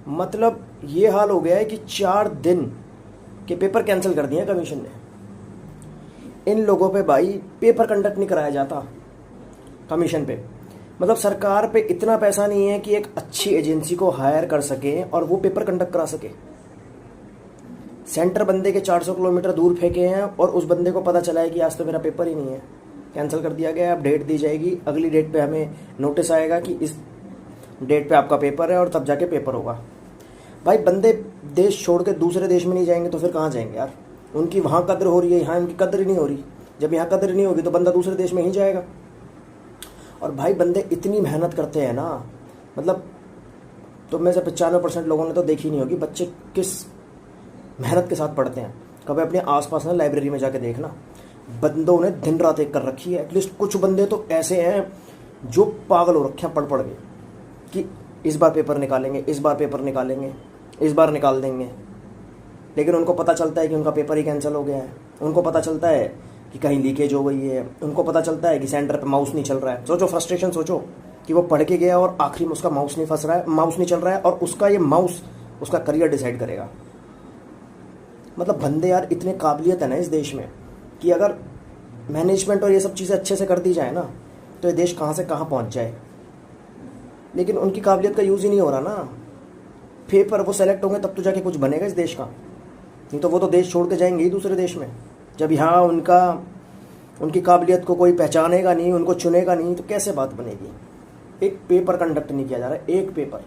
मतलब ये हाल हो गया है कि 4 दिन के पेपर कैंसिल कर दिए हैं कमीशन ने। इन लोगों पे भाई पेपर कंडक्ट नहीं कराया जाता कमीशन पे। मतलब सरकार पे इतना पैसा नहीं है कि एक अच्छी एजेंसी को हायर कर सके और वो पेपर कंडक्ट करा सके। सेंटर बंदे के 400 किलोमीटर दूर फेंके हैं और उस बंदे को पता चला है कि आज तो मेरा पेपर ही नहीं है, कैंसिल कर दिया गया है। अब डेट दी जाएगी, अगली डेट पे हमें नोटिस आएगा कि इस डेट पे आपका पेपर है और तब जाके पेपर होगा। भाई बंदे देश छोड़ के दूसरे देश में नहीं जाएंगे तो फिर कहाँ जाएंगे यार? उनकी वहाँ कद्र हो रही है, यहाँ उनकी कद्र ही नहीं हो रही। जब यहाँ कद्र नहीं होगी तो बंदा दूसरे देश में ही जाएगा। और भाई बंदे इतनी मेहनत करते हैं ना, मतलब तो में से 95% लोगों ने तो देखी नहीं होगी बच्चे किस मेहनत के साथ पढ़ते हैं। कभी अपने आसपास ना लाइब्रेरी में जाके देखना, बंदों ने दिन रात एक कर रखी है। एटलीस्ट कुछ बंदे तो ऐसे हैं जो पागल हो रखे हैं पढ़ के कि इस बार पेपर निकालेंगे, इस बार पेपर निकालेंगे, इस बार निकाल देंगे। लेकिन उनको पता चलता है कि उनका पेपर ही कैंसिल हो गया है। उनको पता चलता है कि कहीं लीकेज हो गई है। उनको पता चलता है कि सेंटर पे माउस नहीं चल रहा है। सोचो फ्रस्ट्रेशन, सोचो कि वो पढ़ के गया और आखिरी में उसका माउस नहीं फंस रहा है, माउस नहीं चल रहा है और उसका ये माउस उसका करियर डिसाइड करेगा। मतलब बंदे यार इतने काबिलियत है ना इस देश में कि अगर मैनेजमेंट और ये सब चीज़ें अच्छे से कर दी जाए ना तो ये देश कहाँ से कहाँ पहुँच जाए। लेकिन उनकी काबिलियत का यूज़ ही नहीं हो रहा ना। पेपर वो सेलेक्ट होंगे तब तो जाके कुछ बनेगा इस देश का, नहीं तो वो तो देश छोड़ के जाएंगे ही दूसरे देश में। जब यहाँ उनकी काबिलियत को कोई पहचानेगा नहीं, उनको चुनेगा नहीं, तो कैसे बात बनेगी। एक पेपर कंडक्ट नहीं किया जा रहा है, एक पेपर।